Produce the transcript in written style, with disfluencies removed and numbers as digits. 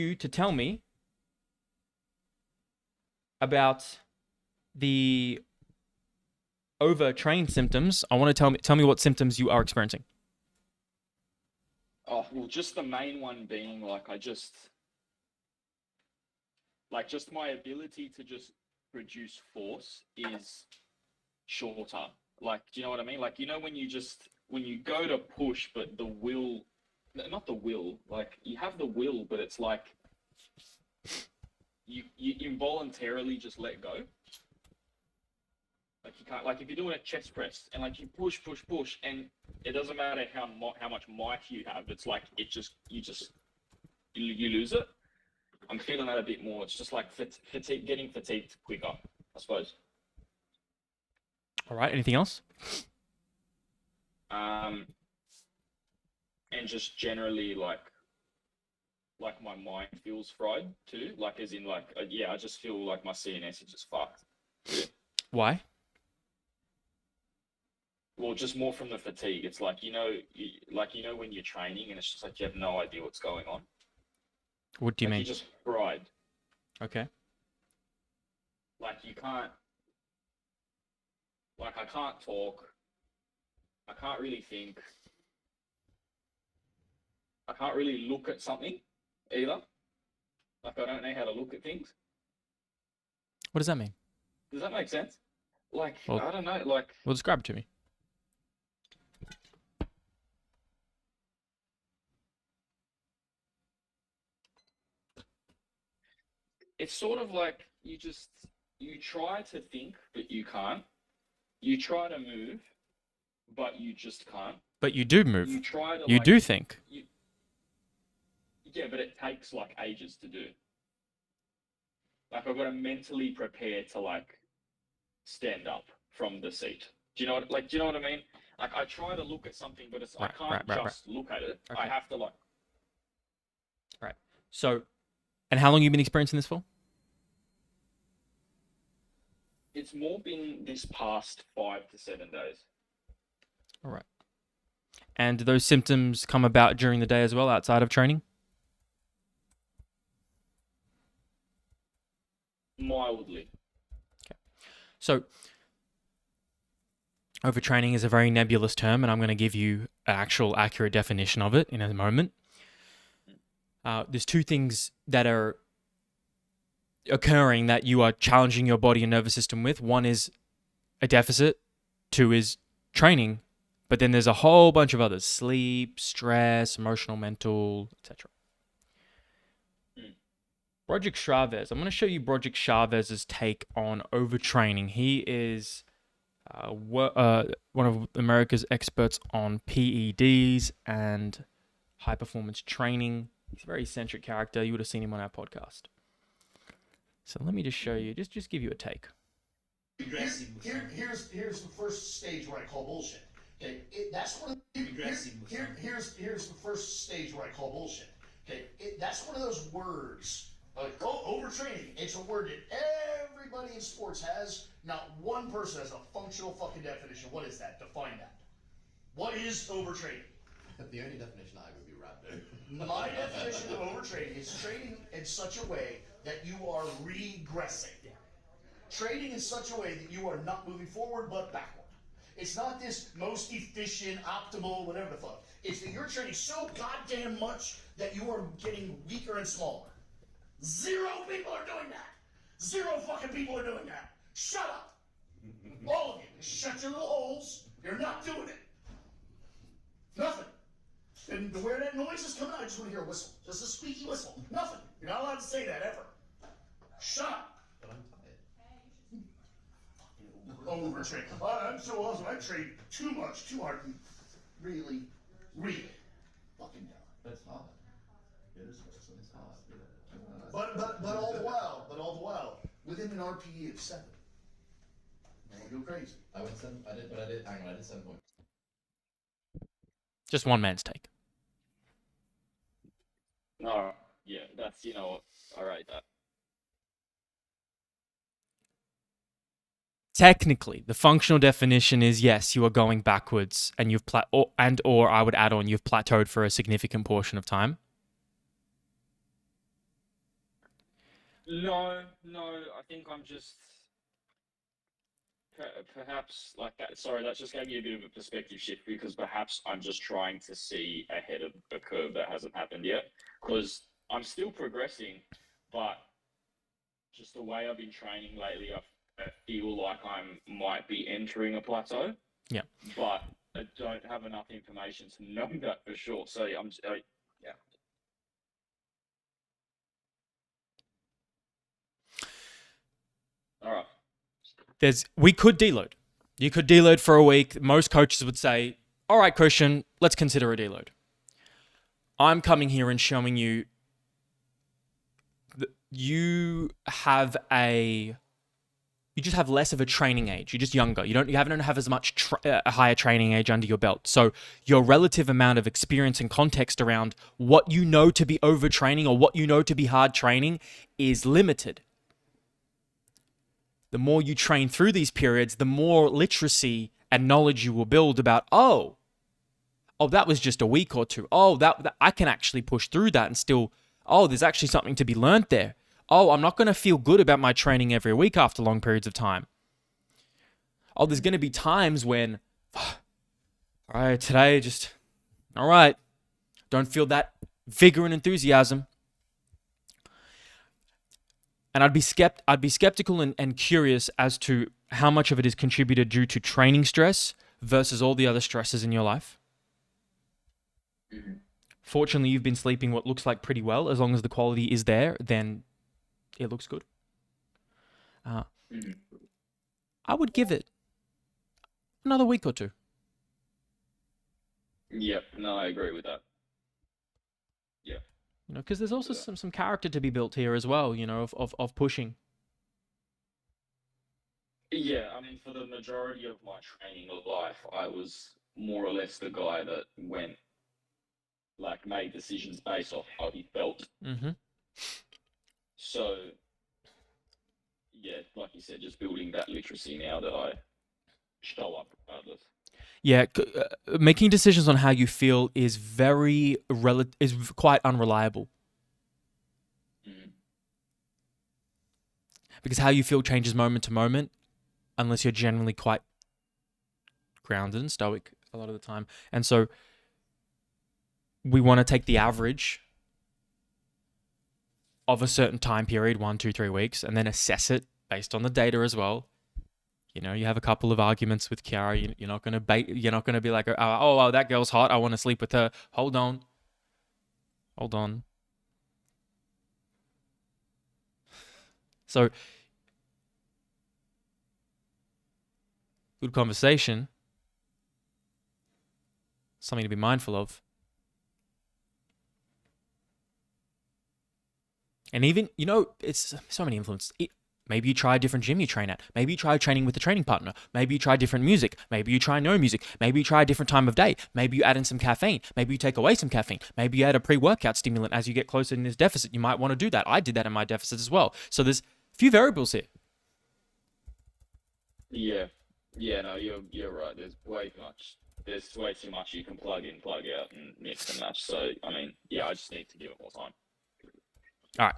you to tell me about the overtrain symptoms. I want to tell me what symptoms you are experiencing. Oh, well, just the main one being just my ability to just produce force is shorter. Like, do you know what I mean? Like, when you go to push, but the will, not the will, like you have the will, but it's like you involuntarily just let go. Like you can't, like if you're doing a chest press and like you push, push, push, and it doesn't matter how much might you have. It's like you lose it. I'm feeling that a bit more. It's just like fatigue, getting fatigued quicker, I suppose. All right. Anything else? Um, and just generally like my mind feels fried too. Like as in like yeah, I just feel like my CNS is just fucked. Why? Well, just more from the fatigue. It's like when you're training and it's just like you have no idea what's going on. What do you Like mean? you're just fried. Okay. Like you can't. Like I can't talk. I can't really think. I can't really look at something either. Like I don't know how to look at things. What does that mean? Does that make sense? Like Well, I don't know. Like well, describe it to me. it's sort of like you try to think but you can't. You try to move but you just can't. But you do You move. try to You do think. you yeah, but it takes like ages to do. Like I've got to mentally prepare to like stand up from the seat. Do you know what I mean? Like I try to look at something, but I Right. Right. can't Right. Right. just look at it. I Okay. have to like Right. So, and how long you been experiencing this for? it's more been this past 5 to 7 days. All right. And do those symptoms come about during the day as well, outside of training? Mildly. Okay. So, overtraining is a very nebulous term, and I'm going to give you an actual accurate definition of it in a moment. There's two things that are occurring that you are challenging your body and nervous system with. One is a deficit, two is training, but then there's a whole bunch of others: sleep, stress, emotional, mental, etc. Broderick Chavez. I'm going to show you Broderick Chavez's take on overtraining. He is one of America's experts on PEDs and high performance training. He's a very eccentric character. You would have seen him on our podcast. So let me just show you, just give you a take. Here's the first stage where I call bullshit. Okay, that's one of here's the first stage where I call bullshit. Okay, that's one of those words like overtraining. It's a word that everybody in sports has. Not one person has a functional fucking definition. What is that? Define that. What is overtraining? The only definition I would be random. My definition of overtraining is training in such a way that you are regressing. Training in such a way that you are not moving forward but backward. It's not this most efficient, optimal, whatever the fuck. It's that you're training so goddamn much that you are getting weaker and smaller. 0 people are doing that. 0 fucking people are doing that. Shut up. All of you. Shut your little holes. You're not doing it. Nothing. And where that noise is coming out, I just want to hear a whistle. Just a squeaky whistle. Nothing. You're not allowed to say that ever. Shut up. But I'm tired. Overtrain. I'm so awesome. I train too much, too hard. Really fucking down. But it's hard. It is hard. It's hard. But all the while, within an RPE of 7. Don't go crazy. I went 7. I did 7 points. Just one man's take. No, yeah, that's all right. That Technically, the functional definition is yes, you are going backwards, and or I would add on, you've plateaued for a significant portion of time. No, I think I'm just perhaps like that. Sorry, that just gave me a bit of a perspective shift because perhaps I'm just trying to see ahead of a curve that hasn't happened yet. Because I'm still progressing, but just the way I've been training lately, I feel like I might be entering a plateau. Yeah. But I don't have enough information to know that for sure. So yeah. All right. We could deload. You could deload for a week. Most coaches would say, all right, Christian, let's consider a deload. I'm coming here and showing you that you just have less of a training age. You're just younger. You don't have as much a higher training age under your belt. So your relative amount of experience and context around what you know to be overtraining or what you know to be hard training is limited. The more you train through these periods, the more literacy and knowledge you will build about, oh, that was just a week or two. Oh, that I can actually push through that and still, there's actually something to be learned there. Oh, I'm not going to feel good about my training every week after long periods of time. Oh, there's going to be times when, all right, today all right, don't feel that vigor and enthusiasm. And I'd be skeptical and curious as to how much of it is contributed due to training stress versus all the other stresses in your life. Mm-hmm. Fortunately, you've been sleeping what looks like pretty well. As long as the quality is there, then it looks good. Mm-hmm. I would give it another week or two. Yep. No, I agree with that. Yeah. Because there's also some character to be built here as well. Of pushing. Yeah, I mean, for the majority of my training of life, I was more or less the guy that made decisions based off how he felt. Mm-hmm. So, yeah, like you said, just building that literacy now that I show up regardless. Yeah, making decisions on how you feel is is quite unreliable. Mm-hmm. Because how you feel changes moment to moment, unless you're generally quite grounded and stoic a lot of the time. And so we want to take the average of a certain time period, 1, 2, 3 weeks, and then assess it based on the data as well. You have a couple of arguments with Kiara. You're not going to You're not going to be like, oh, that girl's hot. I want to sleep with her. Hold on. So, good conversation. Something to be mindful of. And even, it's so many influences. Maybe you try a different gym you train at. Maybe you try training with a training partner. Maybe you try different music. Maybe you try no music. Maybe you try a different time of day. Maybe you add in some caffeine. Maybe you take away some caffeine. Maybe you add a pre-workout stimulant as you get closer in this deficit. You might want to do that. I did that in my deficit as well. So there's a few variables here. Yeah. Yeah, no, you're right. There's way too much you can plug in, plug out, and mix and match. So, I mean, yeah, I just need to give it more time. All right.